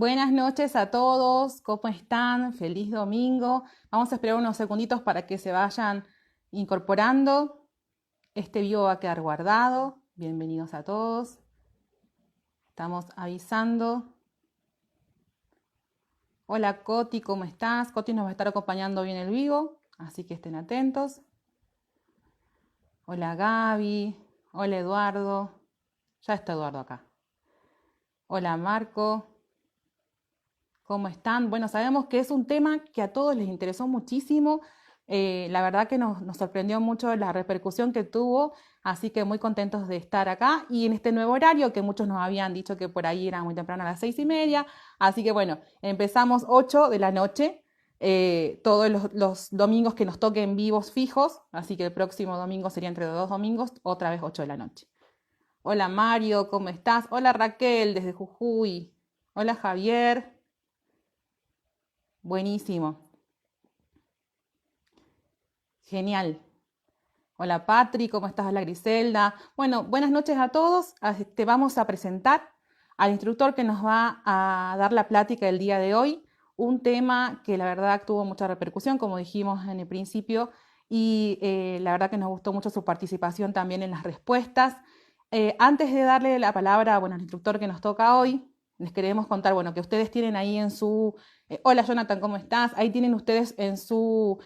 Buenas noches a todos, ¿cómo están? Feliz domingo. Vamos a esperar unos segunditos para que se vayan incorporando. Este vivo va a quedar guardado. Bienvenidos a todos. Estamos avisando. Hola Coti, ¿cómo estás? Coti nos va a estar acompañando hoy en el vivo, así que estén atentos. Hola Gaby, hola Eduardo. Ya está Eduardo acá. Hola Marco. ¿Cómo están? Bueno, sabemos que es un tema que a todos les interesó muchísimo. La verdad que nos sorprendió mucho la repercusión que tuvo, así que muy contentos de estar acá y en este nuevo horario que muchos nos habían dicho que por ahí era muy temprano a las 6:30. Así que bueno, empezamos 8 de la noche, todos los domingos que nos toquen vivos fijos, así que el próximo domingo sería entre los dos domingos, otra vez 8 de la noche. Hola Mario, ¿cómo estás? Hola Raquel desde Jujuy. Hola Javier. Buenísimo. Genial. Hola Patri, ¿cómo estás? Hola Griselda. Bueno, buenas noches a todos. Vamos a presentar al instructor que nos va a dar la plática del día de hoy. Un tema que la verdad tuvo mucha repercusión, como dijimos en el principio, y la verdad que nos gustó mucho su participación también en las respuestas. Antes de darle la palabra, bueno, al instructor que nos toca hoy, les queremos contar, bueno, que ustedes tienen ahí en su... hola Jonathan, ¿cómo estás? Ahí tienen ustedes en su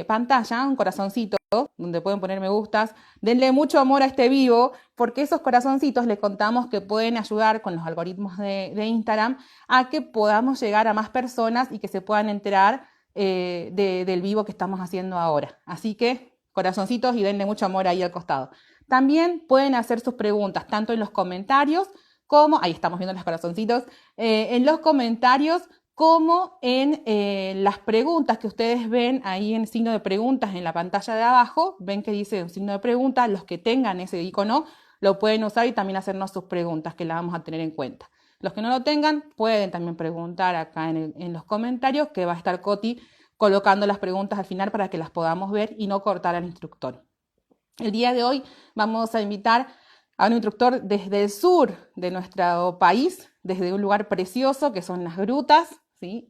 pantalla un corazoncito donde pueden poner me gustas. Denle mucho amor a este vivo, porque esos corazoncitos les contamos que pueden ayudar con los algoritmos de Instagram a que podamos llegar a más personas y que se puedan enterar del vivo que estamos haciendo ahora. Así que corazoncitos y denle mucho amor ahí al costado. También pueden hacer sus preguntas, tanto en los comentarios como, ahí estamos viendo los corazoncitos, en los comentarios como en las preguntas que ustedes ven ahí en signo de preguntas en la pantalla de abajo, ven que dice un signo de pregunta, los que tengan ese icono lo pueden usar y también hacernos sus preguntas que las vamos a tener en cuenta. Los que no lo tengan pueden también preguntar acá en los comentarios que va a estar Coti colocando las preguntas al final para que las podamos ver y no cortar al instructor. El día de hoy vamos a invitar a un instructor desde el sur de nuestro país, desde un lugar precioso que son las grutas, ¿sí?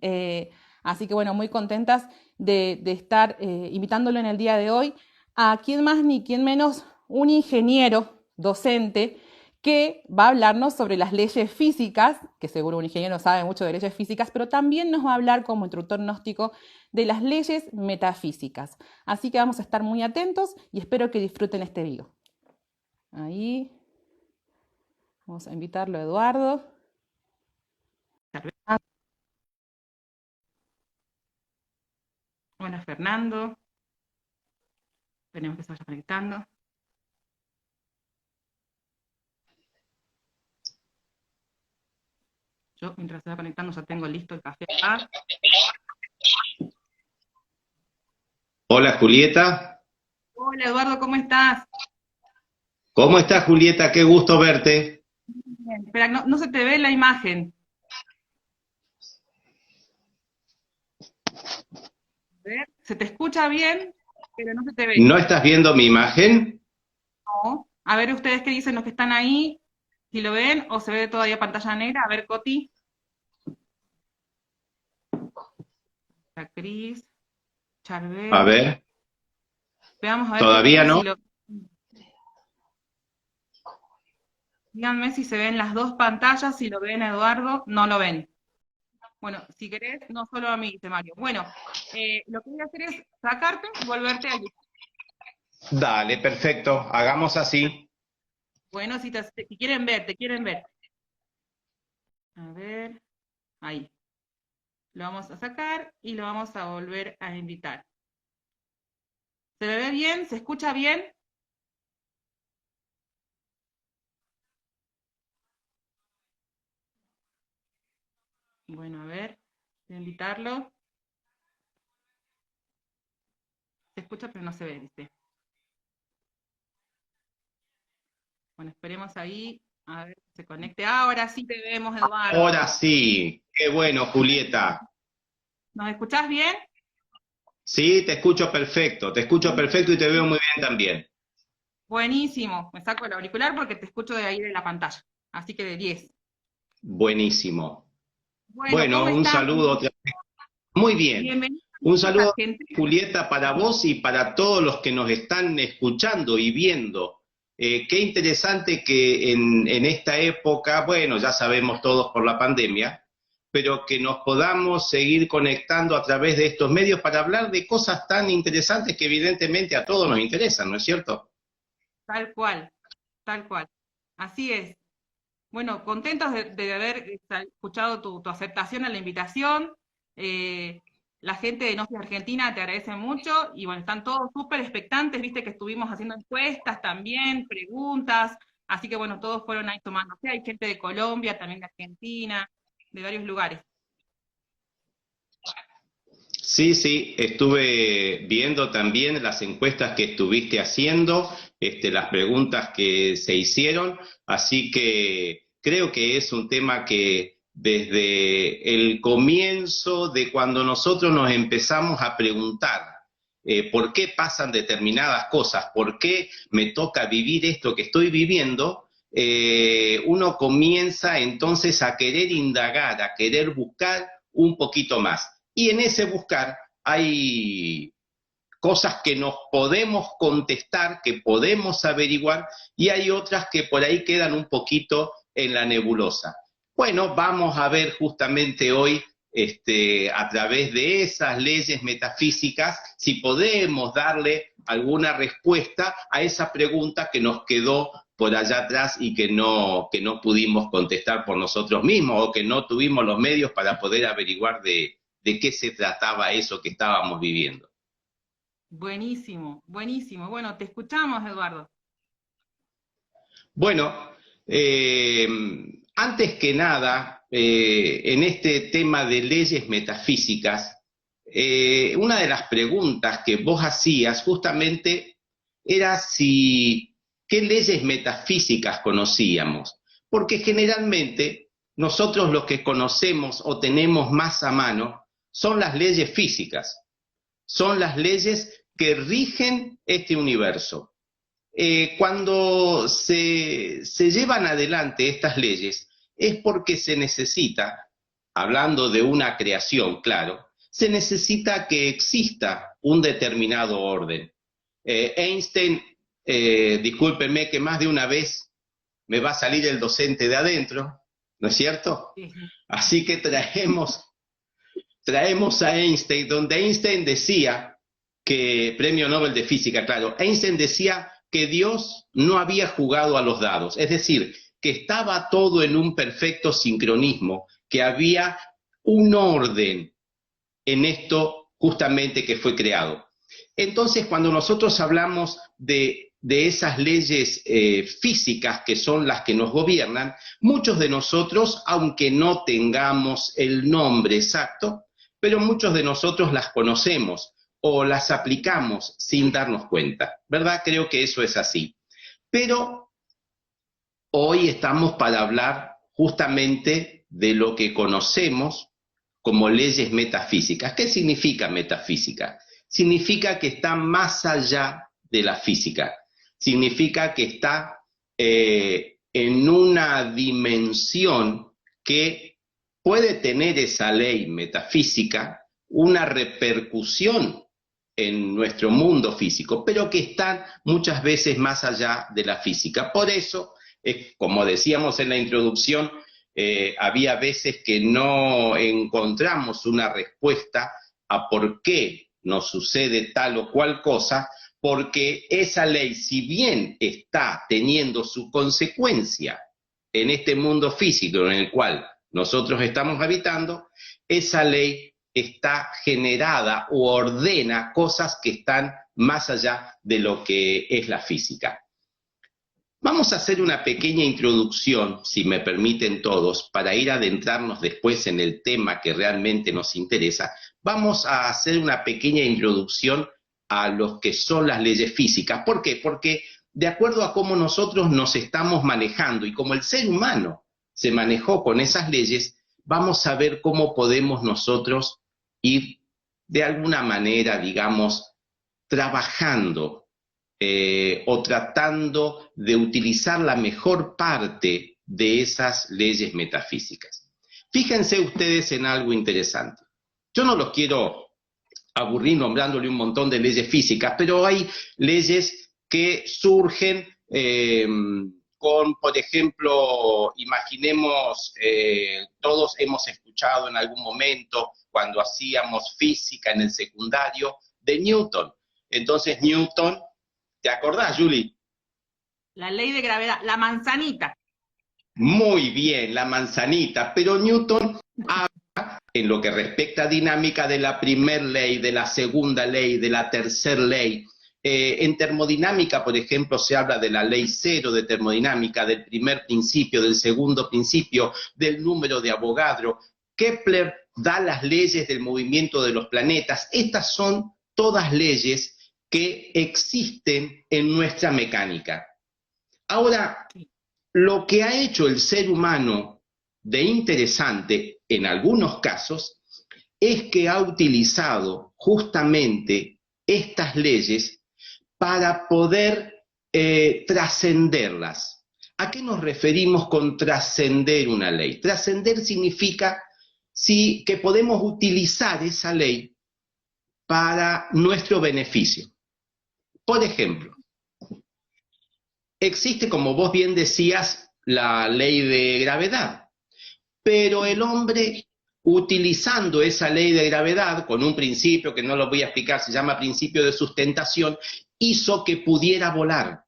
Así que bueno, muy contentas de estar invitándolo en el día de hoy a quién más ni quién menos, un ingeniero docente que va a hablarnos sobre las leyes físicas, que seguro un ingeniero sabe mucho de leyes físicas, pero también nos va a hablar como instructor gnóstico de las leyes metafísicas. Así que vamos a estar muy atentos y espero que disfruten este video. Ahí. Vamos a invitarlo a Eduardo. Hola Fernando. Esperemos que se vaya conectando. Yo, mientras se va conectando, ya tengo listo el café acá. Hola Julieta. Hola Eduardo, ¿cómo estás? ¿Cómo estás Julieta? Qué gusto verte. Bien. Espera, no se te ve la imagen. A ver, se te escucha bien, pero no se te ve. ¿No estás viendo mi imagen? No. A ver ustedes qué dicen los que están ahí, si lo ven o se ve todavía pantalla negra. A ver, Coti, la Cris, A Charbel. ver, Veamos a ver qué todavía pasa no. si lo... Díganme si se ven las dos pantallas, si lo ven Eduardo, no lo ven. Bueno, si querés, no solo a mí, dice Mario. Bueno, lo que voy a hacer es sacarte y volverte allí. Dale, perfecto. Hagamos así. Bueno, si quieren ver, te quieren ver. A ver, ahí. Lo vamos a sacar y lo vamos a volver a invitar. ¿Se me ve bien? ¿Se escucha bien? Bueno, a ver, voy a invitarlo. Se escucha pero no se ve, dice. Bueno, esperemos ahí, a ver si se conecte. Ahora sí te vemos, Ahora Eduardo. sí. Qué bueno, Julieta. ¿Nos escuchás bien? Sí, te escucho perfecto y te veo muy bien también. Buenísimo. Me saco el auricular porque te escucho de ahí de la pantalla. Así que de 10. Buenísimo. Bueno, ¿cómo Bueno, un estás? saludo otra vez. Muy bien. Bienvenido Un a saludo, Argentina. Julieta, para vos y para todos los que nos están escuchando y viendo. Qué interesante que en esta época, bueno, ya sabemos todos por la pandemia, pero que nos podamos seguir conectando a través de estos medios para hablar de cosas tan interesantes que evidentemente a todos nos interesan, ¿no es cierto? Tal cual, tal cual. Así es. Bueno, contentos de haber escuchado tu aceptación a la invitación. Eh, la gente de Gnosis Argentina te agradece mucho y bueno, están todos súper expectantes, viste que estuvimos haciendo encuestas también, preguntas, así que bueno, todos fueron ahí tomándose. Hay gente de Colombia, también de Argentina, de varios lugares. Sí, sí, estuve viendo también las encuestas que estuviste haciendo, las preguntas que se hicieron, así que creo que es un tema que desde el comienzo de cuando nosotros nos empezamos a preguntar por qué pasan determinadas cosas, por qué me toca vivir esto que estoy viviendo, uno comienza entonces a querer indagar, a querer buscar un poquito más. Y en ese buscar hay cosas que nos podemos contestar, que podemos averiguar, y hay otras que por ahí quedan un poquito en la nebulosa. Bueno, vamos a ver justamente hoy, a través de esas leyes metafísicas, si podemos darle alguna respuesta a esa pregunta que nos quedó por allá atrás y que no pudimos contestar por nosotros mismos o que no tuvimos los medios para poder averiguar de qué se trataba eso que estábamos viviendo. Buenísimo, buenísimo. Bueno, te escuchamos, Eduardo. Bueno, eh, antes que nada, en este tema de leyes metafísicas, una de las preguntas que vos hacías justamente era si qué leyes metafísicas conocíamos, porque generalmente nosotros lo que conocemos o tenemos más a mano son las leyes físicas, son las leyes que rigen este universo. Cuando se llevan adelante estas leyes es porque se necesita, hablando de una creación, claro, se necesita que exista un determinado orden. Einstein, discúlpenme que más de una vez me va a salir el docente de adentro, ¿no es cierto? Sí. Así que traemos a Einstein, donde Einstein decía que, premio Nobel de Física, claro, Einstein decía que Dios no había jugado a los dados, es decir, que estaba todo en un perfecto sincronismo, que había un orden en esto justamente que fue creado. Entonces, cuando nosotros hablamos de esas leyes físicas que son las que nos gobiernan, muchos de nosotros, aunque no tengamos el nombre exacto, pero muchos de nosotros las conocemos o las aplicamos sin darnos cuenta, ¿verdad? Creo que eso es así. Pero hoy estamos para hablar justamente de lo que conocemos como leyes metafísicas. ¿Qué significa metafísica? Significa que está más allá de la física. Significa que está en una dimensión que puede tener esa ley metafísica una repercusión en nuestro mundo físico, pero que están muchas veces más allá de la física. Por eso, como decíamos en la introducción, había veces que no encontramos una respuesta a por qué nos sucede tal o cual cosa, porque esa ley, si bien está teniendo su consecuencia en este mundo físico en el cual nosotros estamos habitando, esa ley está generada o ordena cosas que están más allá de lo que es la física. Vamos a hacer una pequeña introducción, si me permiten todos, para ir a adentrarnos después en el tema que realmente nos interesa. Vamos a hacer una pequeña introducción a lo que son las leyes físicas. ¿Por qué? Porque de acuerdo a cómo nosotros nos estamos manejando y cómo el ser humano se manejó con esas leyes, vamos a ver cómo podemos nosotros ir de alguna manera, digamos, trabajando o tratando de utilizar la mejor parte de esas leyes metafísicas. Fíjense ustedes en algo interesante. Yo no los quiero aburrir nombrándole un montón de leyes físicas, pero hay leyes que surgen con, por ejemplo, imaginemos, todos hemos escuchado en algún momento, cuando hacíamos física en el secundario, de Newton. Entonces, Newton, ¿te acordás, Julie? La ley de gravedad, la manzanita. Muy bien, la manzanita, pero Newton habla en lo que respecta a dinámica de la primera ley, de la segunda ley, de la tercera ley. En termodinámica, por ejemplo, se habla de la ley cero de termodinámica, del primer principio, del segundo principio, del número de Avogadro. Kepler da las leyes del movimiento de los planetas. Estas son todas leyes que existen en nuestra mecánica. Ahora, lo que ha hecho el ser humano de interesante en algunos casos es que ha utilizado justamente estas leyes para poder trascenderlas. ¿A qué nos referimos con trascender una ley? Trascender significa que podemos utilizar esa ley para nuestro beneficio. Por ejemplo, existe, como vos bien decías, la ley de gravedad, pero el hombre, utilizando esa ley de gravedad, con un principio que no lo voy a explicar, se llama principio de sustentación, hizo que pudiera volar.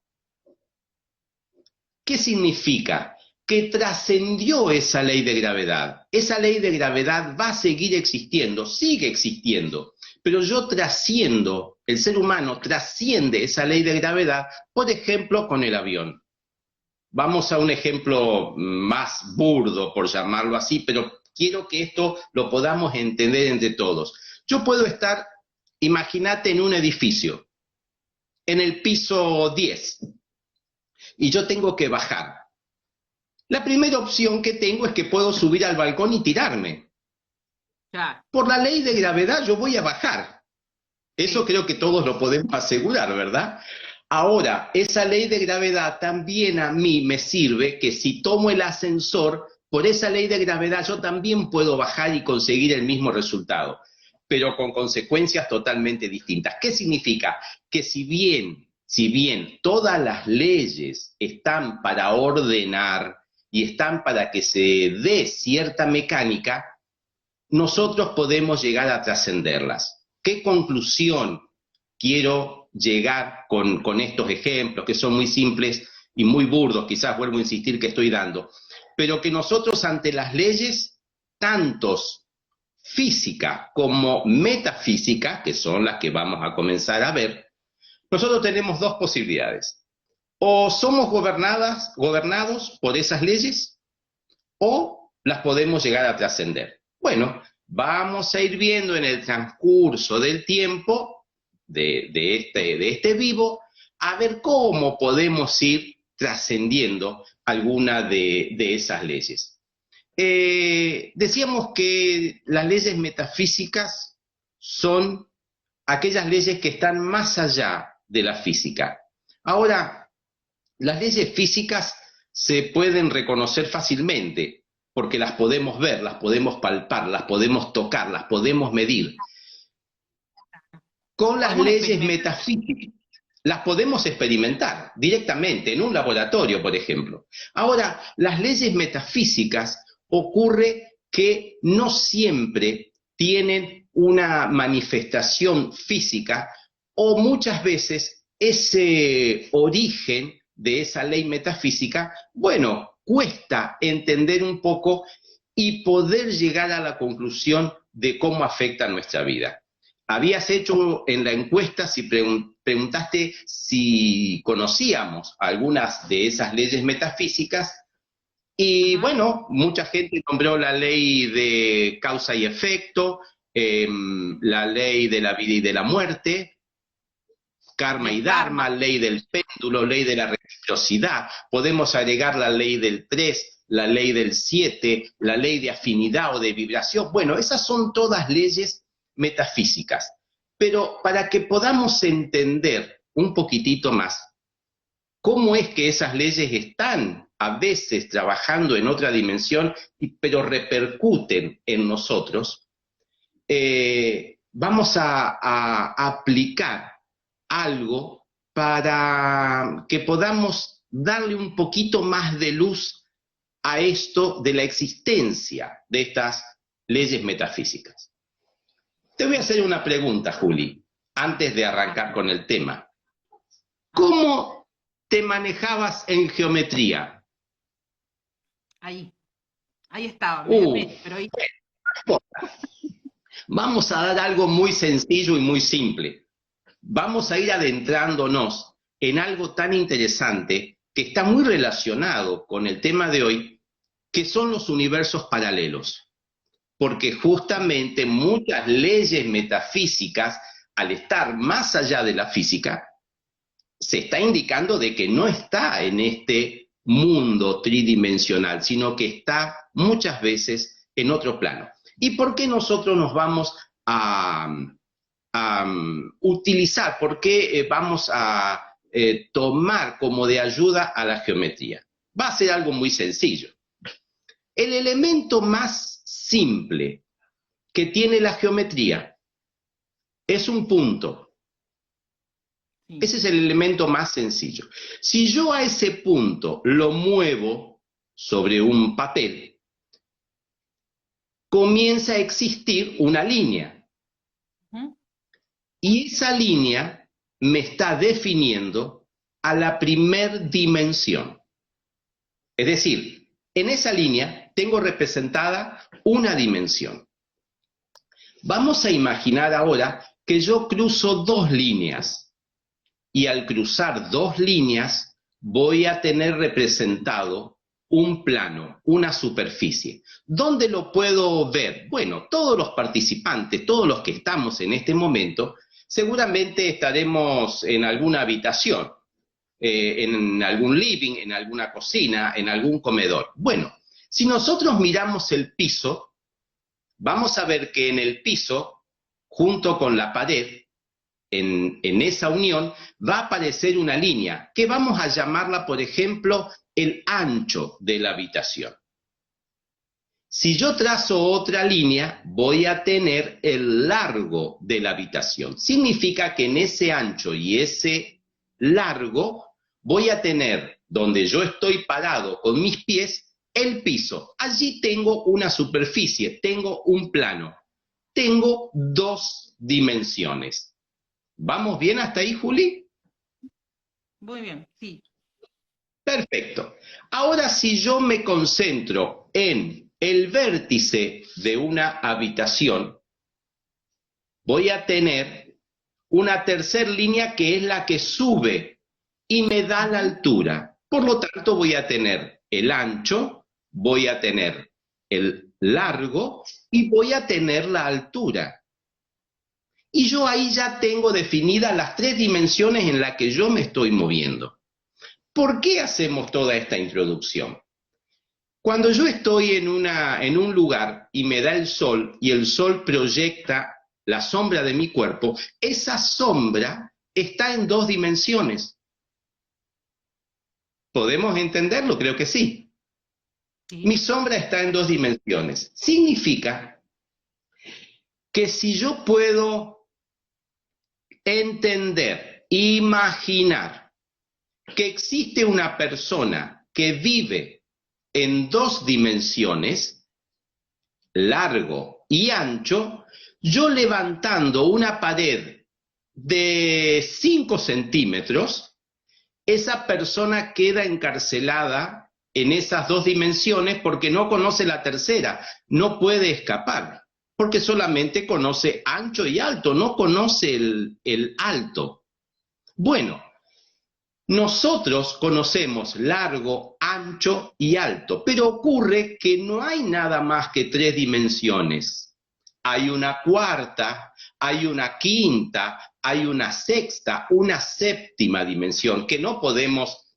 ¿Qué significa? Que trascendió esa ley de gravedad. Esa ley de gravedad va a seguir existiendo, sigue existiendo, pero yo trasciendo, el ser humano trasciende esa ley de gravedad, por ejemplo, con el avión. Vamos a un ejemplo más burdo, por llamarlo así, pero quiero que esto lo podamos entender entre todos. Yo puedo estar, imagínate, en un edificio, en el piso 10, y yo tengo que bajar. La primera opción que tengo es que puedo subir al balcón y tirarme. Claro. Por la ley de gravedad yo voy a bajar. Eso creo que todos lo podemos asegurar, ¿verdad? Ahora, esa ley de gravedad también a mí me sirve que si tomo el ascensor, por esa ley de gravedad yo también puedo bajar y conseguir el mismo resultado, pero con consecuencias totalmente distintas. ¿Qué significa? Que si bien todas las leyes están para ordenar y están para que se dé cierta mecánica, nosotros podemos llegar a trascenderlas. ¿Qué conclusión quiero llegar con estos ejemplos, que son muy simples y muy burdos, quizás vuelvo a insistir que estoy dando? Pero que nosotros ante las leyes, tantos física como metafísica, que son las que vamos a comenzar a ver, nosotros tenemos dos posibilidades. O somos gobernados por esas leyes, o las podemos llegar a trascender. Bueno, vamos a ir viendo en el transcurso del tiempo de este vivo, a ver cómo podemos ir trascendiendo alguna de esas leyes. Decíamos que las leyes metafísicas son aquellas leyes que están más allá de la física. Ahora, las leyes físicas se pueden reconocer fácilmente, porque las podemos ver, las podemos palpar, las podemos tocar, las podemos medir. Con las leyes metafísicas las podemos experimentar directamente en un laboratorio, por ejemplo. Ahora, las leyes metafísicas ocurre que no siempre tienen una manifestación física, o muchas veces ese origen de esa ley metafísica, bueno, cuesta entender un poco y poder llegar a la conclusión de cómo afecta nuestra vida. Habías hecho en la encuesta, si preguntaste si conocíamos algunas de esas leyes metafísicas, y bueno, mucha gente nombró la ley de causa y efecto, la ley de la vida y de la muerte, karma y dharma, ley del péndulo, ley de la reciprocidad. Podemos agregar la ley del 3, la ley del 7, la ley de afinidad o de vibración. Bueno, esas son todas leyes metafísicas. Pero para que podamos entender un poquitito más cómo es que esas leyes están a veces trabajando en otra dimensión, pero repercuten en nosotros, vamos a aplicar algo para que podamos darle un poquito más de luz a esto de la existencia de estas leyes metafísicas. Te voy a hacer una pregunta, Juli, antes de arrancar con el tema. ¿Cómo te manejabas en geometría? Ahí estaba, pero ahí... Vamos a dar algo muy sencillo y muy simple. Vamos a ir adentrándonos en algo tan interesante que está muy relacionado con el tema de hoy, que son los universos paralelos. Porque justamente muchas leyes metafísicas, al estar más allá de la física, se está indicando de que no está en este mundo tridimensional, sino que está muchas veces en otro plano. ¿Y por qué nosotros nos vamos a utilizar, por qué vamos a tomar como de ayuda a la geometría? Va a ser algo muy sencillo. El elemento más simple que tiene la geometría es un punto. Ese es el elemento más sencillo. Si yo a ese punto lo muevo sobre un papel, comienza a existir una línea. Y esa línea me está definiendo a la primer dimensión. Es decir, en esa línea tengo representada una dimensión. Vamos a imaginar ahora que yo cruzo dos líneas. Y al cruzar dos líneas voy a tener representado un plano, una superficie. ¿Dónde lo puedo ver? Bueno, todos los participantes, todos los que estamos en este momento, seguramente estaremos en alguna habitación, en algún living, en alguna cocina, en algún comedor. Bueno, si nosotros miramos el piso, vamos a ver que en el piso, junto con la pared, en esa unión, va a aparecer una línea, que vamos a llamarla, por ejemplo, el ancho de la habitación. Si yo trazo otra línea, voy a tener el largo de la habitación. Significa que en ese ancho y ese largo voy a tener, donde yo estoy parado con mis pies, el piso. Allí tengo una superficie, tengo un plano, tengo dos dimensiones. ¿Vamos bien hasta ahí, Juli? Muy bien, sí. Perfecto. Ahora, si yo me concentro en el vértice de una habitación, voy a tener una tercera línea que es la que sube y me da la altura. Por lo tanto, voy a tener el ancho, voy a tener el largo y voy a tener la altura. Y yo ahí ya tengo definidas las tres dimensiones en las que yo me estoy moviendo. ¿Por qué hacemos toda esta introducción? Cuando yo estoy en un lugar y me da el sol y el sol proyecta la sombra de mi cuerpo, esa sombra está en dos dimensiones. ¿Podemos entenderlo? Creo que sí. Mi sombra está en dos dimensiones. Significa que si yo puedo entender, imaginar que existe una persona que vive en dos dimensiones, largo y ancho, yo levantando una pared de 5 centímetros, esa persona queda encarcelada en esas dos dimensiones porque no conoce la tercera, no puede escapar. Porque solamente conoce ancho y alto, no conoce el alto. Bueno, nosotros conocemos largo, ancho y alto, pero ocurre que no hay nada más que tres dimensiones. Hay una cuarta, hay una quinta, hay una sexta, una séptima dimensión, que no podemos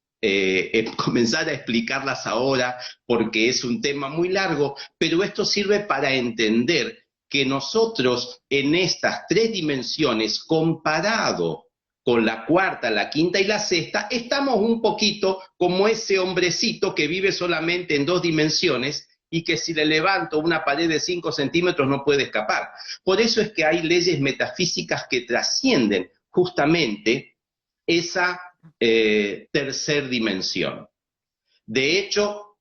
comenzar a explicarlas ahora porque es un tema muy largo, pero esto sirve para entender que nosotros en estas tres dimensiones, comparado con la cuarta, la quinta y la sexta, estamos un poquito como ese hombrecito que vive solamente en 2 dimensiones y que si le levanto una pared de 5 centímetros no puede escapar. Por eso es que hay leyes metafísicas que trascienden justamente esa tercer dimensión. De hecho,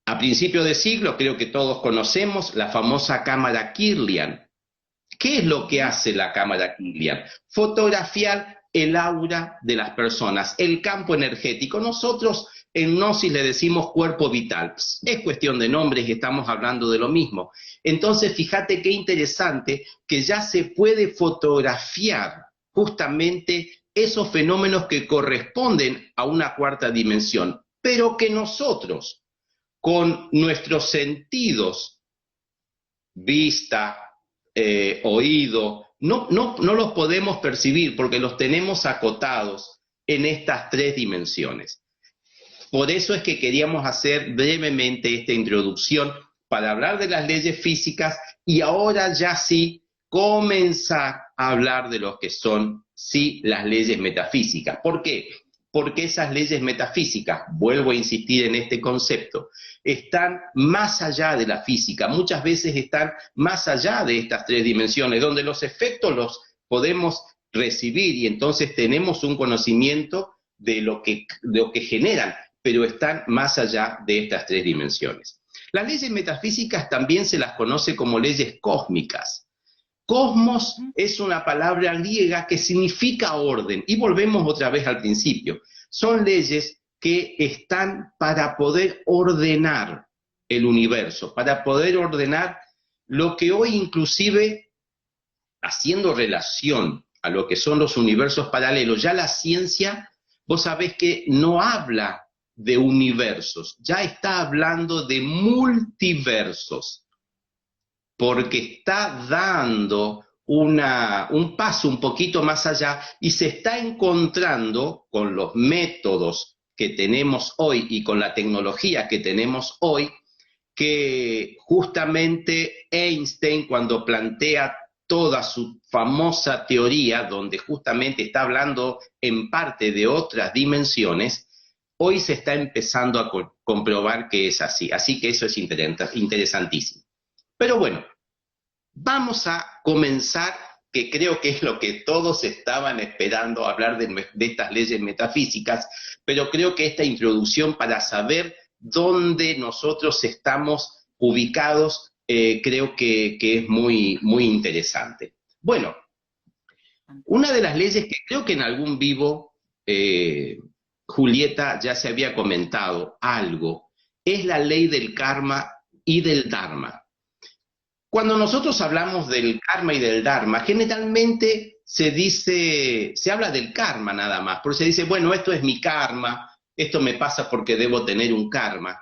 a principios de siglo, creo que todos conocemos la famosa cámara Kirlian. ¿Qué es lo que hace la cámara Kirlian? Fotografiar el aura de las personas, el campo energético. Nosotros en Gnosis le decimos cuerpo vital. Es cuestión de nombres y estamos hablando de lo mismo. Entonces, fíjate qué interesante que ya se puede fotografiar justamente esos fenómenos que corresponden a una cuarta dimensión, pero que nosotros, con nuestros sentidos, vista, oído, no los podemos percibir porque los tenemos acotados en estas 3 dimensiones. Por eso es que queríamos hacer brevemente esta introducción para hablar de las leyes físicas y ahora ya sí comenzar a hablar de lo que son sí las leyes metafísicas. ¿Por qué? Porque esas leyes metafísicas, vuelvo a insistir en este concepto, están más allá de la física, muchas veces están más allá de estas 3 dimensiones, donde los efectos los podemos recibir y entonces tenemos un conocimiento de lo que generan, pero están más allá de estas 3 dimensiones. Las leyes metafísicas también se las conoce como leyes cósmicas. Cosmos es una palabra griega que significa orden, y volvemos otra vez al principio. Son leyes que están para poder ordenar el universo, para poder ordenar lo que hoy inclusive, haciendo relación a lo que son los universos paralelos, ya la ciencia, vos sabés que no habla de universos, ya está hablando de multiversos, porque está dando un paso un poquito más allá y se está encontrando con los métodos que tenemos hoy y con la tecnología que tenemos hoy, que justamente Einstein, cuando plantea toda su famosa teoría, donde justamente está hablando en parte de otras dimensiones, hoy se está empezando a comprobar que es así. Así que eso es interesantísimo. Pero bueno, vamos a comenzar, que creo que es lo que todos estaban esperando, hablar de estas leyes metafísicas, pero creo que esta introducción para saber dónde nosotros estamos ubicados, creo que es muy, muy interesante. Bueno, una de las leyes que creo que en algún vivo Julieta ya se había comentado algo, es la ley del karma y del dharma. Cuando nosotros hablamos del karma y del dharma, generalmente se habla del karma nada más, porque se dice, bueno, esto es mi karma, esto me pasa porque debo tener un karma.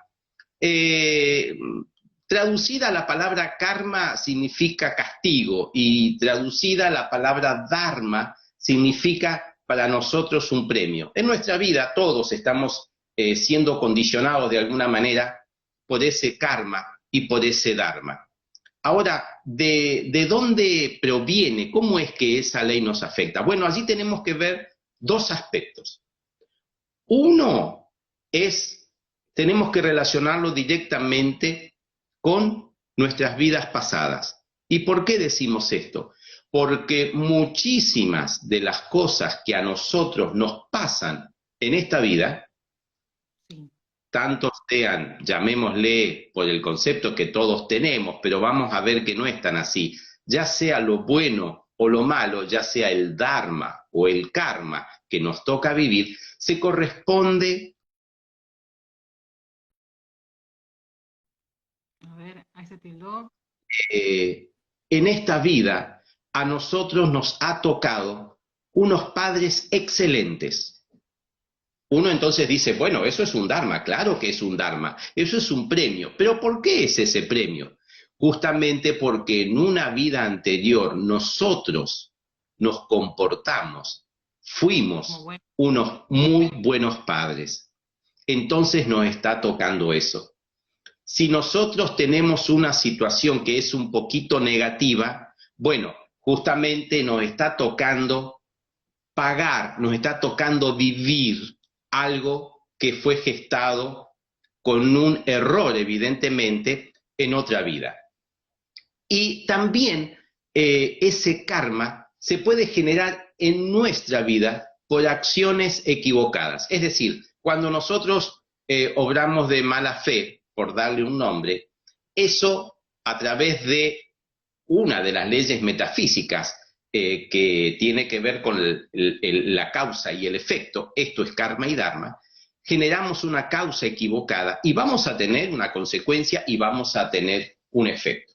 Traducida la palabra karma significa castigo y traducida la palabra dharma significa para nosotros un premio. En nuestra vida todos estamos siendo condicionados de alguna manera por ese karma y por ese dharma. Ahora, ¿de dónde proviene? ¿Cómo es que esa ley nos afecta? Bueno, allí tenemos que ver 2 aspectos. Uno es, tenemos que relacionarlo directamente con nuestras vidas pasadas. ¿Y por qué decimos esto? Porque muchísimas de las cosas que a nosotros nos pasan en esta vida, tanto sean, llamémosle por el concepto que todos tenemos, pero vamos a ver que no es tan así, ya sea lo bueno o lo malo, ya sea el dharma o el karma que nos toca vivir, se corresponde. A ver, ahí se tildó. En esta vida a nosotros nos ha tocado unos padres excelentes. Uno entonces dice, bueno, eso es un dharma, claro que es un dharma, eso es un premio. ¿Pero por qué es ese premio? Justamente porque en una vida anterior nosotros nos comportamos, fuimos unos muy buenos padres. Entonces nos está tocando eso. Si nosotros tenemos una situación que es un poquito negativa, bueno, justamente nos está tocando pagar, nos está tocando vivir algo que fue gestado con un error, evidentemente, en otra vida. Y también ese karma se puede generar en nuestra vida por acciones equivocadas. Es decir, cuando nosotros obramos de mala fe, por darle un nombre, eso a través de una de las leyes metafísicas que tiene que ver con la causa y el efecto, esto es karma y dharma, generamos una causa equivocada y vamos a tener una consecuencia y vamos a tener un efecto.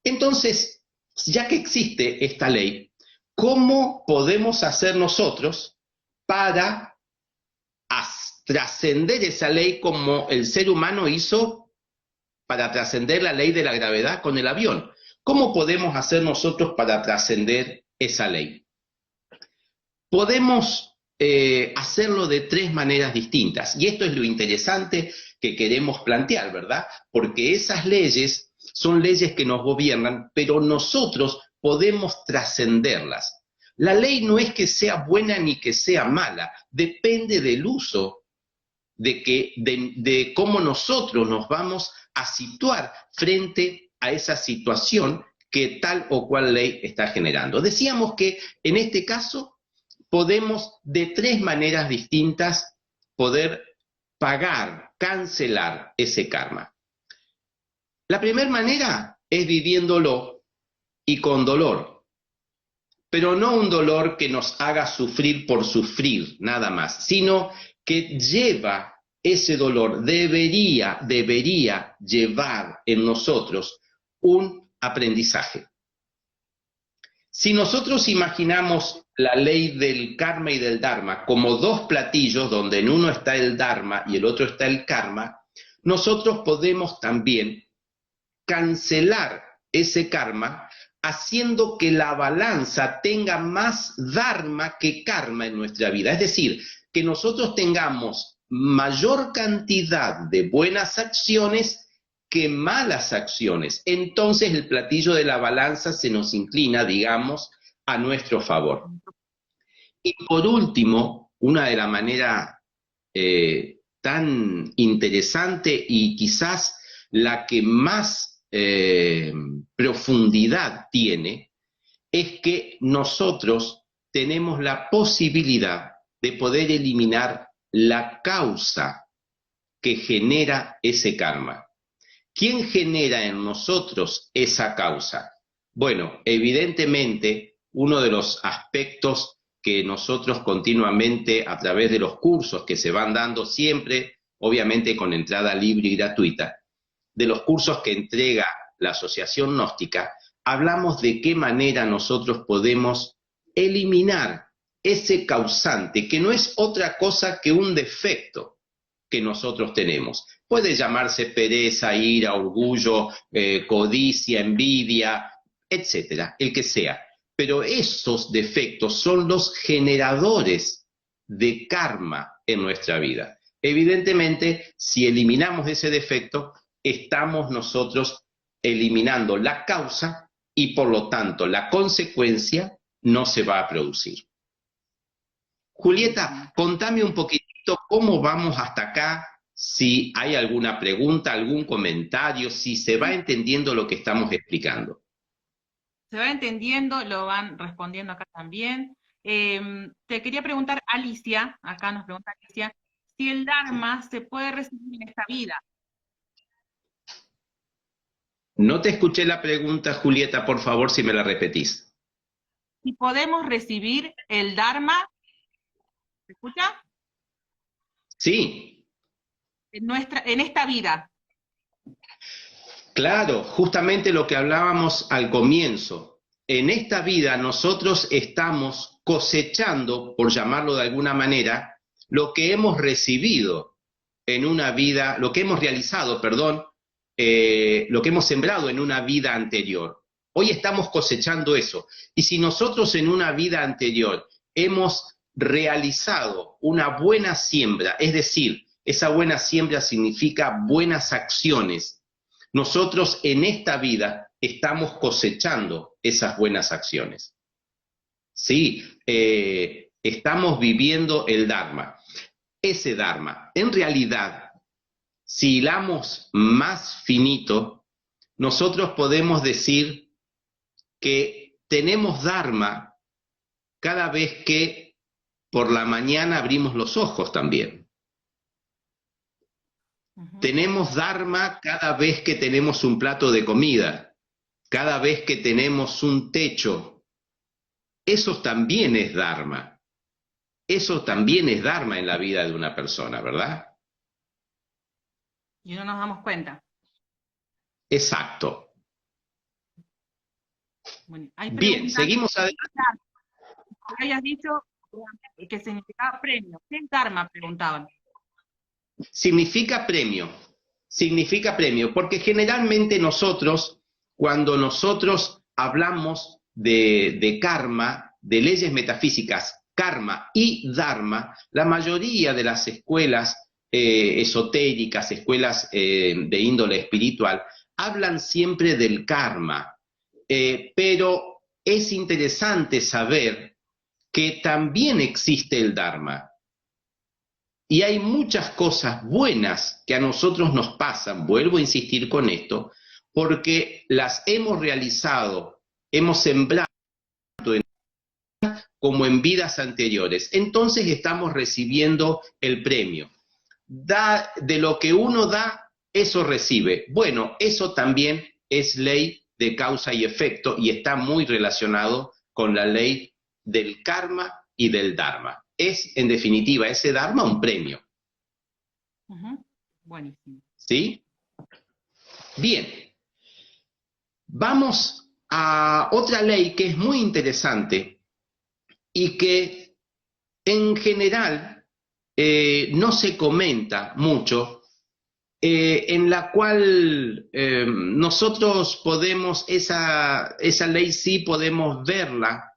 Entonces, ya que existe esta ley, ¿cómo podemos hacer nosotros para trascender esa ley como el ser humano hizo para trascender la ley de la gravedad con el avión? ¿Cómo podemos hacer nosotros para trascender esa ley? Podemos hacerlo de tres maneras distintas, y esto es lo interesante que queremos plantear, ¿verdad? Porque esas leyes son leyes que nos gobiernan, pero nosotros podemos trascenderlas. La ley no es que sea buena ni que sea mala, depende del uso de cómo nosotros nos vamos a situar frente a esa situación que tal o cual ley está generando. Decíamos que en este caso podemos de tres maneras distintas poder pagar, cancelar ese karma. La primera manera es viviéndolo y con dolor, pero no un dolor que nos haga sufrir por sufrir nada más, sino que lleva ese dolor, debería llevar en nosotros un aprendizaje. Si nosotros imaginamos la ley del karma y del dharma como dos platillos donde en uno está el dharma y el otro está el karma, nosotros podemos también cancelar ese karma haciendo que la balanza tenga más dharma que karma en nuestra vida. Es decir, que nosotros tengamos mayor cantidad de buenas acciones que malas acciones. Entonces el platillo de la balanza se nos inclina, digamos, a nuestro favor. Y por último, una de las maneras tan interesante y quizás la que más profundidad tiene, es que nosotros tenemos la posibilidad de poder eliminar la causa que genera ese karma. ¿Quién genera en nosotros esa causa? Bueno, evidentemente, uno de los aspectos que nosotros continuamente, a través de los cursos que se van dando siempre, obviamente con entrada libre y gratuita, de los cursos que entrega la Asociación Gnóstica, hablamos de qué manera nosotros podemos eliminar ese causante, que no es otra cosa que un defecto que nosotros tenemos. Puede llamarse pereza, ira, orgullo, codicia, envidia, etcétera, el que sea. Pero esos defectos son los generadores de karma en nuestra vida. Evidentemente, si eliminamos ese defecto, estamos nosotros eliminando la causa y por lo tanto la consecuencia no se va a producir. Julieta, contame un poquitito cómo vamos hasta acá, si hay alguna pregunta, algún comentario, si se va entendiendo lo que estamos explicando. Se va entendiendo, lo van respondiendo acá también. Te quería preguntar, Alicia, acá nos pregunta Alicia, si el Dharma se puede recibir en esta vida. No te escuché la pregunta, Julieta, por favor, si me la repetís. Si podemos recibir el Dharma, ¿se escucha? Sí. En esta vida. Claro, justamente lo que hablábamos al comienzo. En esta vida nosotros estamos cosechando, por llamarlo de alguna manera, lo que hemos recibido en una vida, lo que hemos realizado, perdón, lo que hemos sembrado en una vida anterior. Hoy estamos cosechando eso. Y si nosotros en una vida anterior hemos realizado una buena siembra, es decir, esa buena siembra significa buenas acciones, nosotros en esta vida estamos cosechando esas buenas acciones. Sí, estamos viviendo el Dharma. Ese Dharma, en realidad, si hilamos más finito, nosotros podemos decir que tenemos Dharma cada vez que por la mañana abrimos los ojos también. Tenemos Dharma cada vez que tenemos un plato de comida, cada vez que tenemos un techo. Eso también es Dharma. Eso también es Dharma en la vida de una persona, ¿verdad? Y no nos damos cuenta. Exacto. Bueno, hay Bien, seguimos adelante. Que hayas dicho que significaba premio. ¿Qué es Dharma? Preguntaban. Significa premio, porque generalmente nosotros, cuando nosotros hablamos de karma, de leyes metafísicas, karma y dharma, la mayoría de las escuelas esotéricas, escuelas de índole espiritual, hablan siempre del karma, pero es interesante saber que también existe el dharma. Y hay muchas cosas buenas que a nosotros nos pasan, vuelvo a insistir con esto, porque las hemos realizado, hemos sembrado como en vidas anteriores. Entonces estamos recibiendo el premio. De lo que uno da, eso recibe. Bueno, eso también es ley de causa y efecto y está muy relacionado con la ley del karma y del dharma. Es, en definitiva, ese dharma un premio. Buenísimo. ¿Sí? Bien. Vamos a otra ley que es muy interesante y que en general no se comenta mucho, en la cual nosotros podemos, esa ley sí podemos verla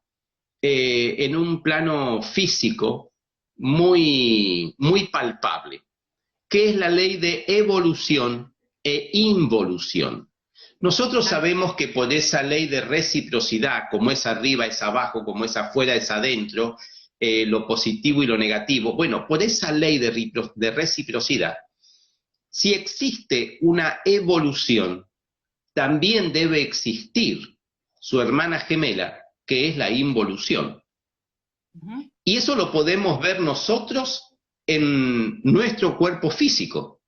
en un plano físico muy, muy palpable, que es la ley de evolución e involución. Nosotros sabemos que por esa ley de reciprocidad, como es arriba es abajo, como es afuera es adentro, lo positivo y lo negativo, bueno, por esa ley de reciprocidad, si existe una evolución, también debe existir su hermana gemela, que es la involución. Y eso lo podemos ver nosotros en nuestro cuerpo físico.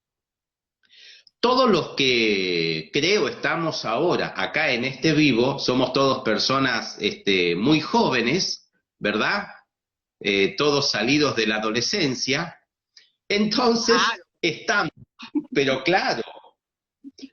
Todos los que creo estamos ahora acá en este vivo, somos todos personas muy jóvenes, ¿verdad? Todos salidos de la adolescencia. Entonces estamos, pero claro,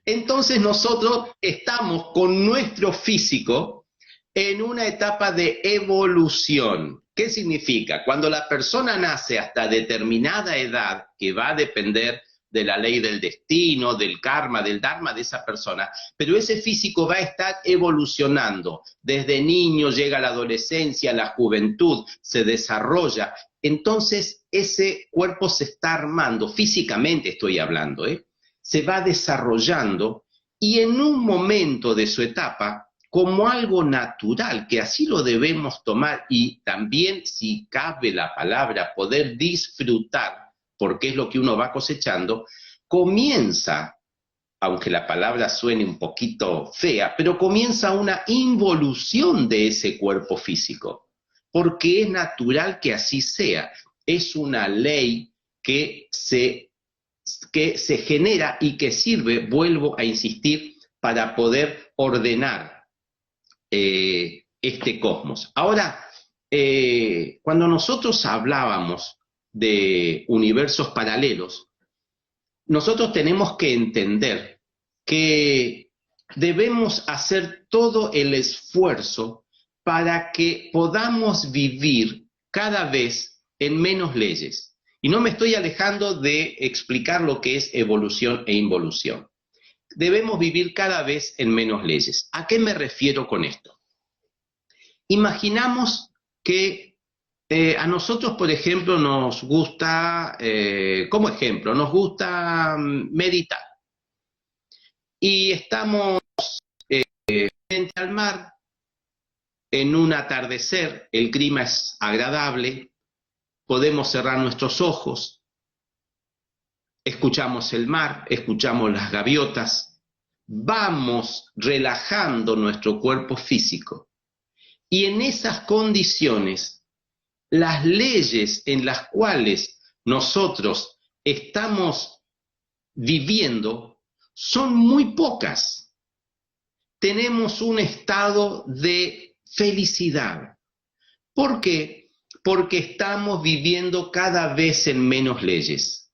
entonces nosotros estamos con nuestro físico en una etapa de evolución. ¿Qué significa? Cuando la persona nace hasta determinada edad, que va a depender de la ley del destino, del karma, del dharma de esa persona, pero ese físico va a estar evolucionando. Desde niño llega a la adolescencia, a la juventud, se desarrolla. Entonces ese cuerpo se está armando, físicamente estoy hablando, se va desarrollando y en un momento de su etapa, como algo natural, que así lo debemos tomar y también, si cabe la palabra, poder disfrutar, porque es lo que uno va cosechando, comienza, aunque la palabra suene un poquito fea, pero comienza una involución de ese cuerpo físico, porque es natural que así sea. Es una ley que se genera y que sirve, vuelvo a insistir, para poder ordenar este cosmos. Ahora, cuando nosotros hablábamos de universos paralelos, nosotros tenemos que entender que debemos hacer todo el esfuerzo para que podamos vivir cada vez en menos leyes. Y no me estoy alejando de explicar lo que es evolución e involución. Debemos vivir cada vez en menos leyes. ¿A qué me refiero con esto? Imaginamos que a nosotros, por ejemplo, nos gusta, como ejemplo, nos gusta meditar. Y estamos frente al mar, en un atardecer, el clima es agradable, podemos cerrar nuestros ojos, escuchamos el mar, escuchamos las gaviotas, vamos relajando nuestro cuerpo físico. Y en esas condiciones, las leyes en las cuales nosotros estamos viviendo son muy pocas. Tenemos un estado de felicidad. ¿Por qué? Porque estamos viviendo cada vez en menos leyes.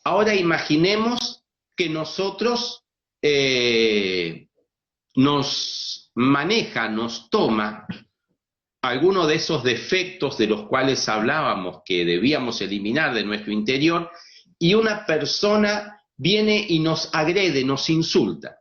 Ahora imaginemos que nosotros nos maneja, nos toma alguno de esos defectos de los cuales hablábamos que debíamos eliminar de nuestro interior, y una persona viene y nos agrede, nos insulta.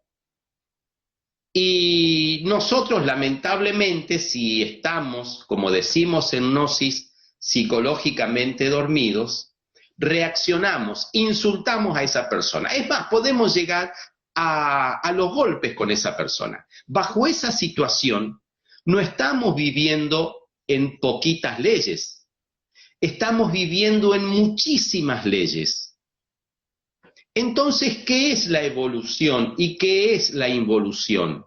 Y nosotros, lamentablemente, si estamos, como decimos en Gnosis, psicológicamente dormidos, reaccionamos, insultamos a esa persona. Es más, podemos llegar a los golpes con esa persona. Bajo esa situación, no estamos viviendo en poquitas leyes, estamos viviendo en muchísimas leyes. Entonces, ¿qué es la evolución y qué es la involución?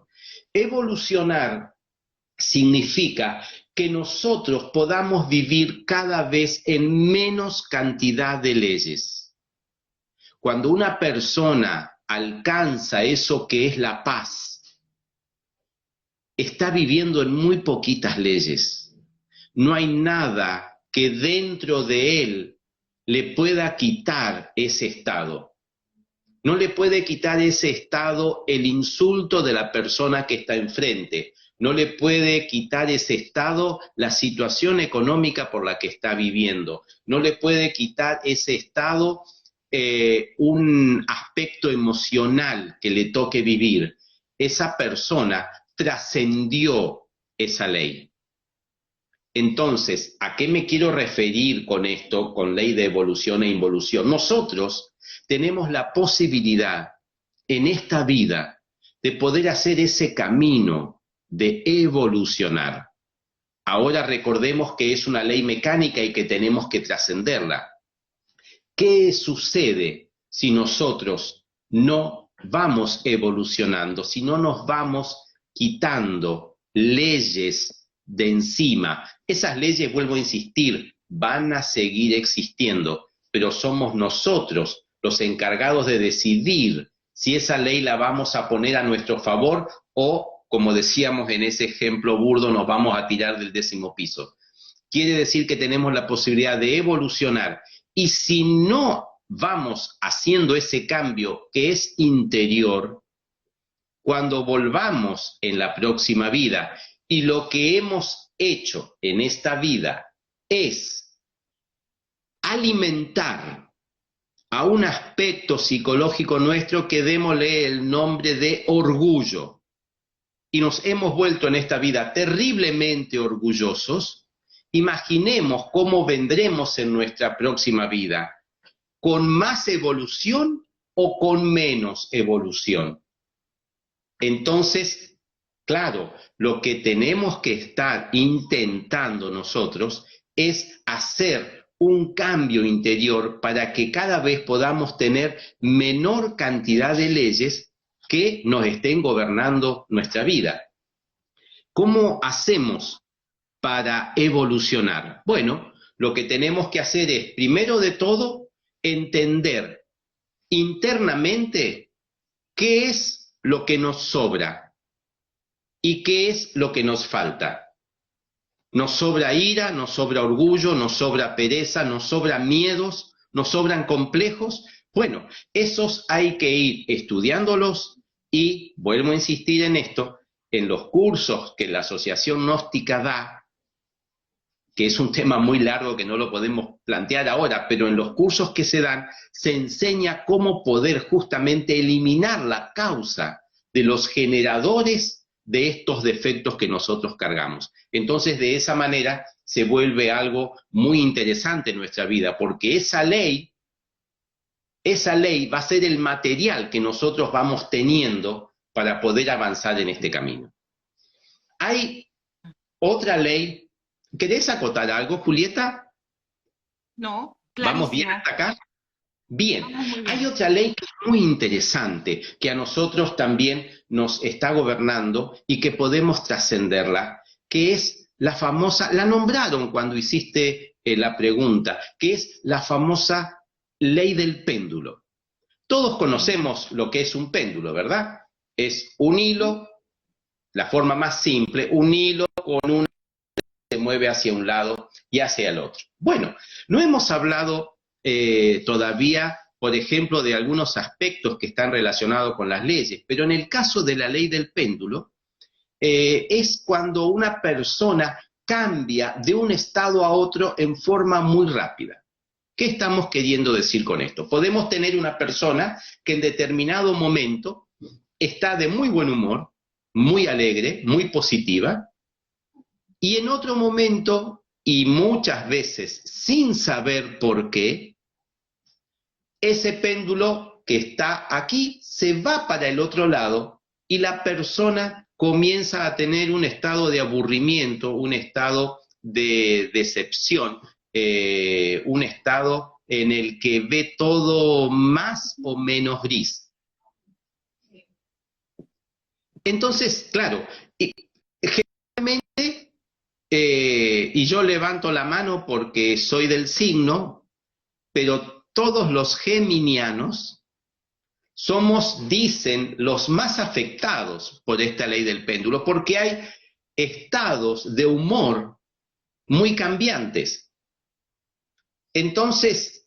Evolucionar significa que nosotros podamos vivir cada vez en menos cantidad de leyes. Cuando una persona alcanza eso que es la paz, está viviendo en muy poquitas leyes. No hay nada que dentro de él le pueda quitar ese estado. No le puede quitar ese estado el insulto de la persona que está enfrente. No le puede quitar ese estado la situación económica por la que está viviendo. No le puede quitar ese estado un aspecto emocional que le toque vivir. Esa persona trascendió esa ley. Entonces, ¿a qué me quiero referir con esto, con ley de evolución e involución? Nosotros tenemos la posibilidad en esta vida de poder hacer ese camino de evolucionar. Ahora recordemos que es una ley mecánica y que tenemos que trascenderla. ¿Qué sucede si nosotros no vamos evolucionando, si no nos vamos quitando leyes de encima? Esas leyes, vuelvo a insistir, van a seguir existiendo, pero somos nosotros los encargados de decidir si esa ley la vamos a poner a nuestro favor o, como decíamos en ese ejemplo burdo, nos vamos a tirar del 10º piso. Quiere decir que tenemos la posibilidad de evolucionar, y si no vamos haciendo ese cambio que es interior, cuando volvamos en la próxima vida y lo que hemos hecho en esta vida es alimentar a un aspecto psicológico nuestro que démosle el nombre de orgullo, y nos hemos vuelto en esta vida terriblemente orgullosos, imaginemos cómo vendremos en nuestra próxima vida, con más evolución o con menos evolución. Entonces, claro, lo que tenemos que estar intentando nosotros es hacer un cambio interior para que cada vez podamos tener menor cantidad de leyes que nos estén gobernando nuestra vida. ¿Cómo hacemos para evolucionar? Bueno, lo que tenemos que hacer es, primero de todo, entender internamente qué es lo que nos sobra y qué es lo que nos falta. Nos sobra ira, nos sobra orgullo, nos sobra pereza, nos sobran miedos, nos sobran complejos. Bueno, esos hay que ir estudiándolos y, vuelvo a insistir en esto, en los cursos que la Asociación Gnóstica da, que es un tema muy largo que no lo podemos plantear ahora, pero en los cursos que se dan se enseña cómo poder justamente eliminar la causa de los generadores de estos defectos que nosotros cargamos. Entonces, de esa manera se vuelve algo muy interesante en nuestra vida, porque esa ley va a ser el material que nosotros vamos teniendo para poder avanzar en este camino. Hay otra ley. ¿Querés acotar algo, Julieta? No, ¿Vamos bien clarísimo. hasta acá? Bien, Vamos muy hay bien. otra ley que es muy interesante, que a nosotros también nos está gobernando y que podemos trascenderla, que es la famosa, la nombraron cuando hiciste la pregunta, que es la famosa ley del péndulo. Todos Sí. conocemos lo que es un péndulo, ¿verdad? Es un hilo, la forma más simple, un hilo con una que se mueve hacia un lado y hacia el otro. Bueno, no hemos hablado todavía, por ejemplo, de algunos aspectos que están relacionados con las leyes, pero en el caso de la ley del péndulo, es cuando una persona cambia de un estado a otro en forma muy rápida. ¿Qué estamos queriendo decir con esto? Podemos tener una persona que en determinado momento está de muy buen humor, muy alegre, muy positiva, y en otro momento, y muchas veces sin saber por qué, ese péndulo que está aquí se va para el otro lado y la persona comienza a tener un estado de aburrimiento, un estado de decepción, un estado en el que ve todo más o menos gris. Entonces, claro, generalmente, y yo levanto la mano porque soy del signo, pero todos los geminianos somos, dicen, los más afectados por esta ley del péndulo, porque hay estados de humor muy cambiantes. Entonces,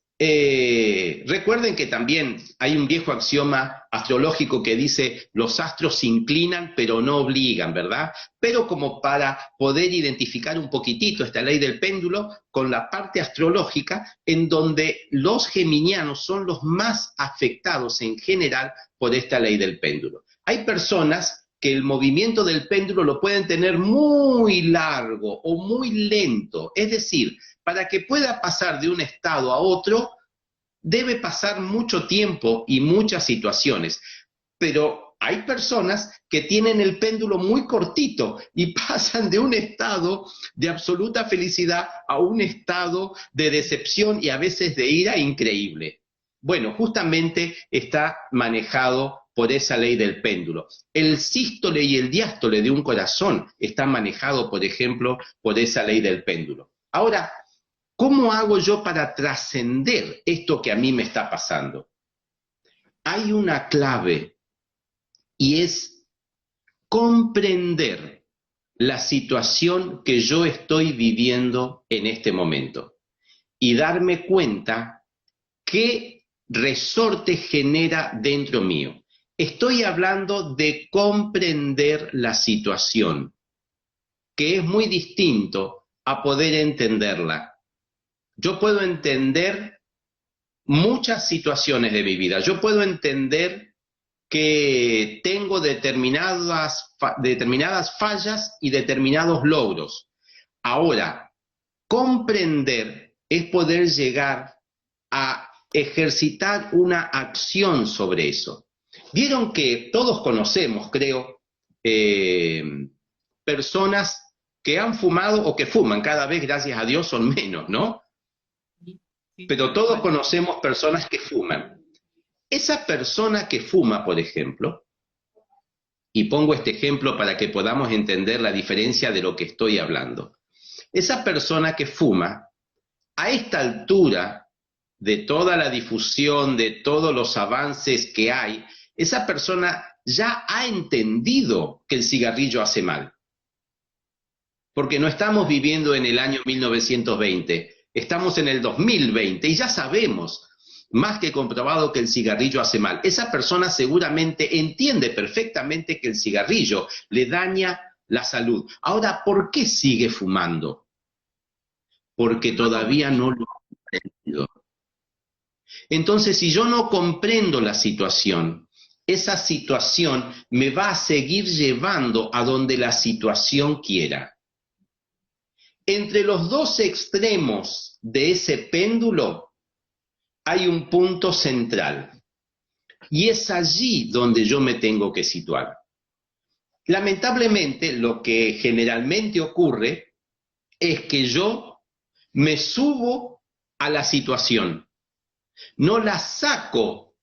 recuerden que también hay un viejo axioma astrológico que dice los astros se inclinan pero no obligan, ¿verdad? Pero como para poder identificar un poquitito esta ley del péndulo con la parte astrológica en donde los geminianos son los más afectados en general por esta ley del péndulo. Hay personas que el movimiento del péndulo lo pueden tener muy largo o muy lento, es decir, para que pueda pasar de un estado a otro, debe pasar mucho tiempo y muchas situaciones. Pero hay personas que tienen el péndulo muy cortito y pasan de un estado de absoluta felicidad a un estado de decepción y a veces de ira increíble. Bueno, justamente está manejado por esa ley del péndulo. El sístole y el diástole de un corazón está manejado, por ejemplo, por esa ley del péndulo. Ahora, ¿cómo hago yo para trascender esto que a mí me está pasando? Hay una clave y es comprender la situación que yo estoy viviendo en este momento y darme cuenta qué resorte genera dentro mío. Estoy hablando de comprender la situación, que es muy distinto a poder entenderla. Yo puedo entender muchas situaciones de mi vida. Yo puedo entender que tengo determinadas fallas y determinados logros. Ahora, comprender es poder llegar a ejercitar una acción sobre eso. Vieron que todos conocemos, creo, eh, personas que han fumado o que fuman, cada vez, gracias a Dios, son menos, ¿no? Sí, sí, Pero tal todos cual. conocemos personas que fuman. Esa persona que fuma, por ejemplo, y pongo este ejemplo para que podamos entender la diferencia de lo que estoy hablando. Esa persona que fuma, a esta altura de toda la difusión, de todos los avances que hay, esa persona ya ha entendido que el cigarrillo hace mal. Porque no estamos viviendo en el año 1920, estamos en el 2020 y ya sabemos, más que comprobado, que el cigarrillo hace mal. Esa persona seguramente entiende perfectamente que el cigarrillo le daña la salud. Ahora, ¿por qué sigue fumando? Porque No ha todavía no comprendido. lo ha comprendido. Entonces, si yo no comprendo la situación, esa situación me va a seguir llevando a donde la situación quiera. Entre los dos extremos de ese péndulo hay un punto central y es allí donde yo me tengo que situar. Lamentablemente, lo que generalmente ocurre es que yo me subo a la situación. No la saco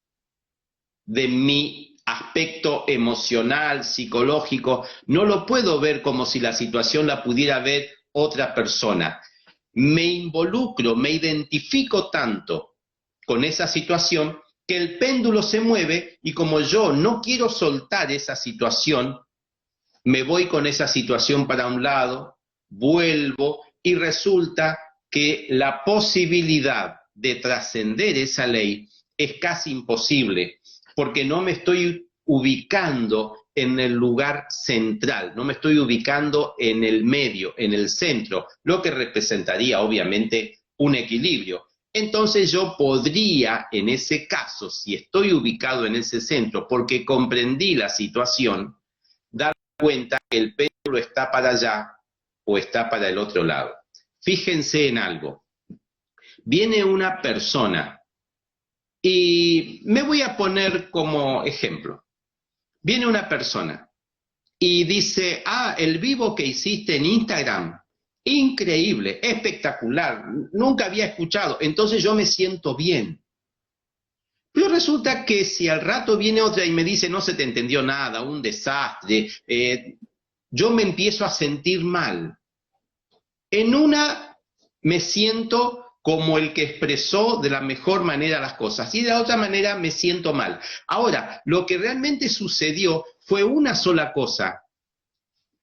de mi aspecto emocional, psicológico. No lo puedo ver como si la situación la pudiera ver otra persona. Me involucro, me identifico tanto con esa situación que el péndulo se mueve y como yo no quiero soltar esa situación, me voy con esa situación para un lado, vuelvo y resulta que la posibilidad de trascender esa ley es casi imposible, porque no me estoy ubicando en el lugar central, no me estoy ubicando en el medio, en el centro, lo que representaría obviamente un equilibrio. Entonces yo podría, en ese caso, si estoy ubicado en ese centro, porque comprendí la situación, dar cuenta que el péndulo está para allá o está para el otro lado. Fíjense en algo. Viene una persona y me voy a poner como ejemplo. Viene una persona y dice, el vivo que hiciste en Instagram, increíble, espectacular, nunca había escuchado, entonces yo me siento bien. Pero resulta que si al rato viene otra y me dice, no se te entendió nada, un desastre, yo me empiezo a sentir mal. En una me siento como el que expresó de la mejor manera las cosas y de la otra manera me siento mal. Ahora, lo que realmente sucedió fue una sola cosa.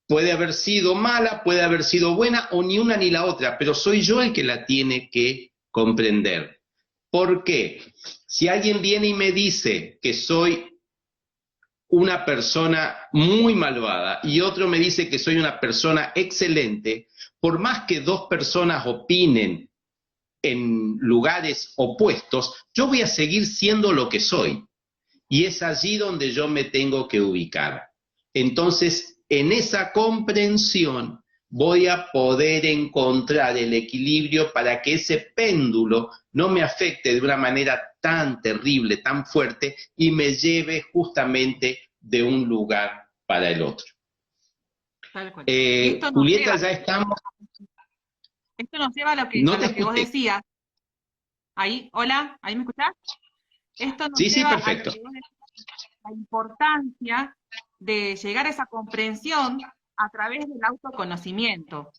Puede haber sido mala, puede haber sido buena o ni una ni la otra, pero soy yo el que la tiene que comprender. ¿Por qué? Si alguien viene y me dice que soy una persona muy malvada y otro me dice que soy una persona excelente, por más que dos personas opinen en lugares opuestos, yo voy a seguir siendo lo que soy. Y es allí donde yo me tengo que ubicar. Entonces, en esa comprensión voy a poder encontrar el equilibrio para que ese péndulo no me afecte de una manera tan terrible, tan fuerte, y me lleve justamente de un lugar para el otro. Tal cual. Julieta, ya estamos. Esto nos lleva a lo que, No a te lo que vos escuché. decías. Ahí, hola, ¿ahí me escuchás? Esto nos Sí, lleva a lo perfecto. que vos decías, la importancia de llegar a esa comprensión a través del autoconocimiento,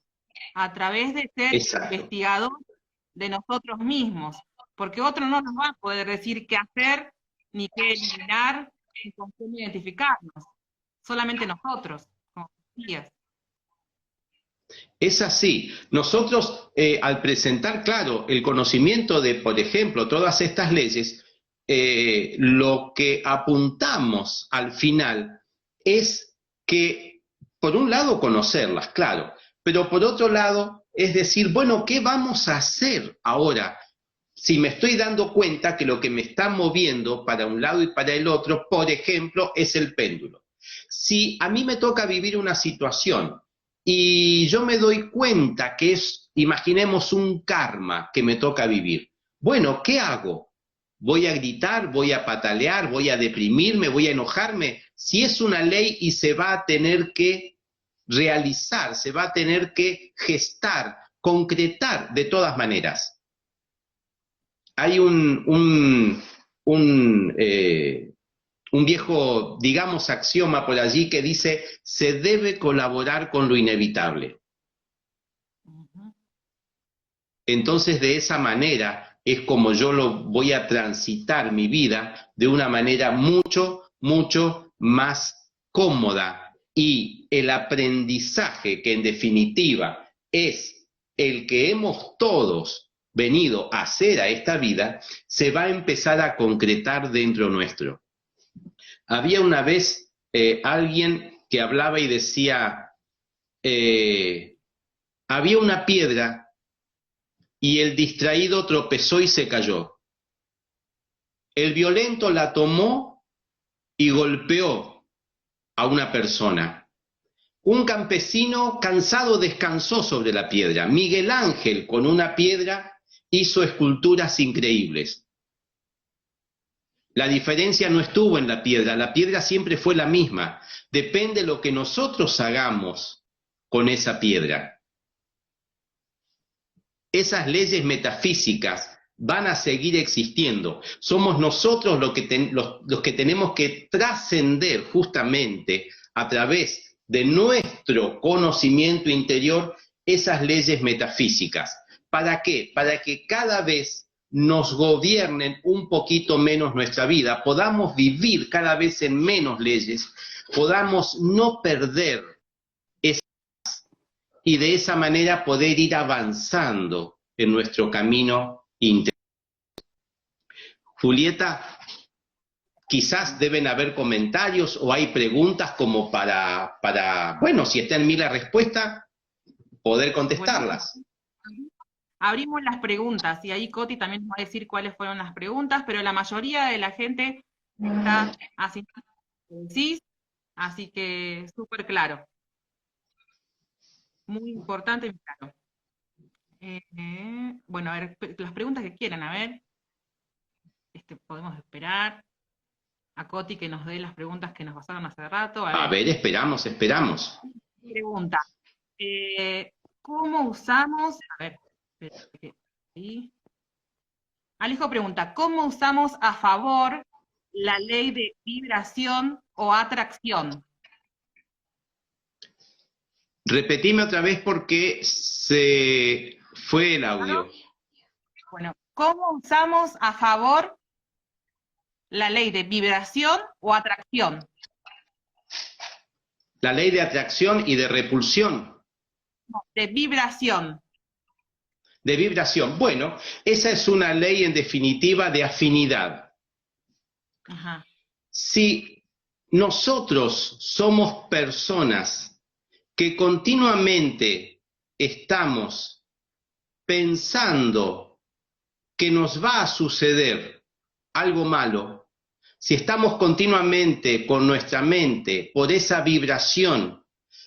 a través de ser Exacto. investigador de nosotros mismos, porque otro no nos va a poder decir qué hacer, ni qué eliminar, ni con qué identificarnos, solamente nosotros, como decías. Es así. Nosotros, al presentar, claro, el conocimiento de, por ejemplo, todas estas leyes, lo que apuntamos al final es que, por un lado, conocerlas, claro, pero por otro lado, es decir, bueno, ¿qué vamos a hacer ahora? Si me estoy dando cuenta que lo que me está moviendo para un lado y para el otro, por ejemplo, es el péndulo. Si a mí me toca vivir una situación y yo me doy cuenta que es, imaginemos, un karma que me toca vivir, bueno, ¿qué hago? ¿Voy a gritar? ¿Voy a patalear? ¿Voy a deprimirme? ¿Voy a enojarme? Si es una ley y se va a tener que realizar, se va a tener que gestar, concretar de todas maneras. Hay un viejo, digamos, axioma por allí que dice, se debe colaborar con lo inevitable. Entonces, de esa manera es como yo lo voy a transitar mi vida de una manera mucho, mucho más cómoda. Y el aprendizaje, que en definitiva es el que hemos todos venido a hacer a esta vida, se va a empezar a concretar dentro nuestro. Había una vez alguien que hablaba y decía, había una piedra y el distraído tropezó y se cayó. El violento la tomó y golpeó a una persona. Un campesino cansado descansó sobre la piedra. Miguel Ángel, con una piedra, hizo esculturas increíbles. La diferencia no estuvo en la piedra siempre fue la misma. Depende de lo que nosotros hagamos con esa piedra. esas leyes metafísicas van a seguir existiendo. Somos nosotros los que tenemos que trascender justamente a través de nuestro conocimiento interior esas leyes metafísicas. ¿Para qué? Para que cada vez nos gobiernen un poquito menos nuestra vida, podamos vivir cada vez en menos leyes, podamos no perder esa y de esa manera poder ir avanzando en nuestro camino interior. Julieta, quizás deben haber comentarios o hay preguntas como bueno, si está en mí la respuesta, poder contestarlas. Bueno, abrimos las preguntas y ahí Coti también nos va a decir cuáles fueron las preguntas, pero la mayoría de la gente está haciendo sí, así que súper claro. Muy importante y claro. Bueno, a ver, las preguntas que quieran, a ver. Podemos esperar a Coti que nos dé las preguntas que nos pasaron hace rato. A ver, esperamos. Pregunta. ¿Cómo usamos? A ver, ¿sí? Alejo pregunta, ¿cómo usamos a favor la ley de vibración o atracción? Repetime otra vez porque se fue el audio. Bueno, ¿cómo usamos a favor la ley de vibración o atracción? La ley de atracción y de repulsión. No, de vibración. De vibración. Bueno, esa es una ley en definitiva de afinidad. Ajá. Si nosotros somos personas que continuamente estamos pensando que nos va a suceder algo malo, si estamos continuamente con nuestra mente por esa vibración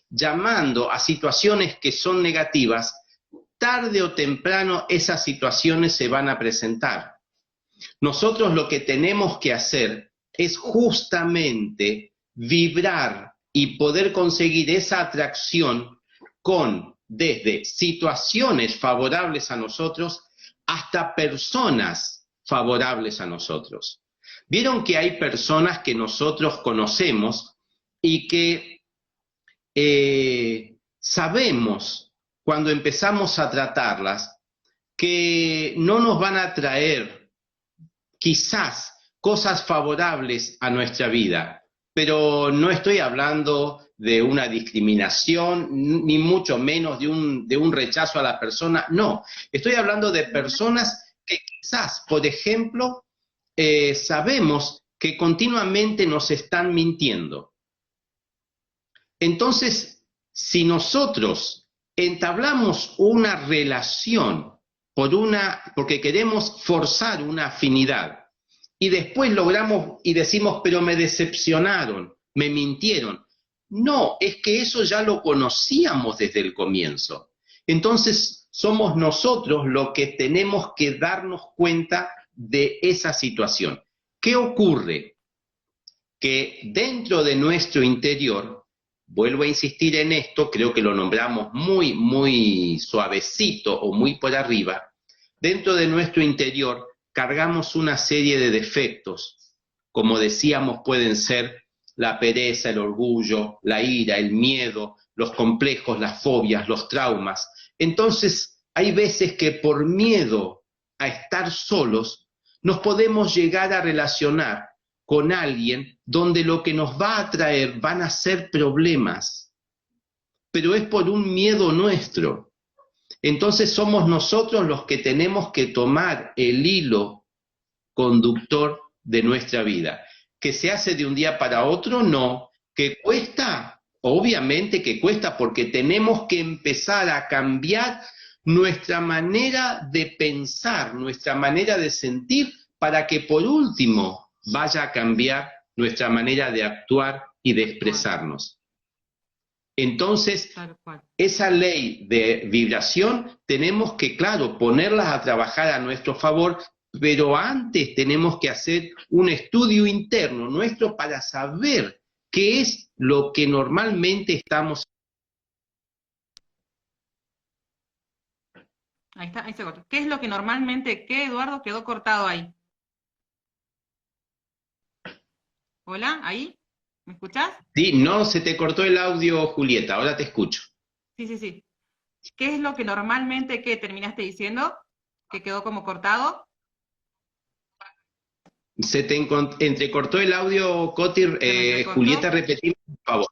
llamando a situaciones que son negativas, tarde o temprano esas situaciones se van a presentar. Nosotros lo que tenemos que hacer es justamente vibrar y poder conseguir esa atracción con desde situaciones favorables a nosotros hasta personas favorables a nosotros. Vieron que hay personas que nosotros conocemos y que sabemos cuando empezamos a tratarlas que no nos van a traer quizás cosas favorables a nuestra vida, pero no estoy hablando de una discriminación, ni mucho menos de un rechazo a la persona, no, estoy hablando de personas que quizás, por ejemplo, sabemos que continuamente nos están mintiendo. Entonces, si nosotros entablamos una relación porque queremos forzar una afinidad, y después logramos y decimos, pero me decepcionaron, me mintieron. No, es que eso ya lo conocíamos desde el comienzo. Entonces, somos nosotros los que tenemos que darnos cuenta de esa situación. ¿Qué ocurre? Que dentro de nuestro interior, vuelvo a insistir en esto, creo que lo nombramos muy, muy suavecito o muy por arriba, dentro de nuestro interior cargamos una serie de defectos, como decíamos pueden ser la pereza, el orgullo, la ira, el miedo, los complejos, las fobias, los traumas. Entonces hay veces que por miedo a estar solos nos podemos llegar a relacionar con alguien donde lo que nos va a traer van a ser problemas, pero es por un miedo nuestro. Entonces somos nosotros los que tenemos que tomar el hilo conductor de nuestra vida. ¿Que se hace de un día para otro? No. ¿Que cuesta? Obviamente que cuesta, porque tenemos que empezar a cambiar nuestra manera de pensar, nuestra manera de sentir, para que por último vaya a cambiar nuestra manera de actuar y de expresarnos. Entonces, esa ley de vibración tenemos que, claro, ponerlas a trabajar a nuestro favor, pero antes tenemos que hacer un estudio interno nuestro para saber qué es lo que normalmente estamos. Ahí está, ahí se cortó. ¿Qué es lo que normalmente, qué, Eduardo, quedó cortado ahí? Hola, ahí, ¿me escuchás? Sí, no se te cortó el audio, Julieta, ahora te escucho. Sí, sí, sí. ¿Qué es lo que normalmente, qué terminaste diciendo? ¿Que quedó como cortado? Se te entrecortó el audio, Cotir. ¿Se me Julieta, entrecortó? repetimos, por favor.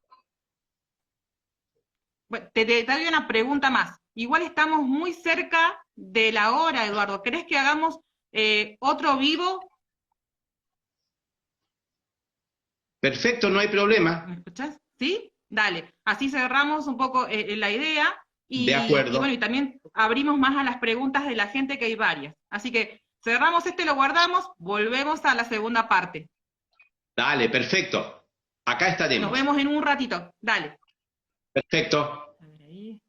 Bueno, te doy una pregunta más. Igual estamos muy cerca de la hora, Eduardo. ¿Querés que hagamos otro vivo? Perfecto, no hay problema. ¿Me escuchás? ¿Sí? Dale. Así cerramos un poco la idea De y acuerdo. bueno, y también abrimos más a las preguntas de la gente, que hay varias. Así que cerramos este, lo guardamos, volvemos a la segunda parte. Dale, perfecto. Acá Nos estaremos. vemos en un ratito. Dale. Perfecto. A ver ahí.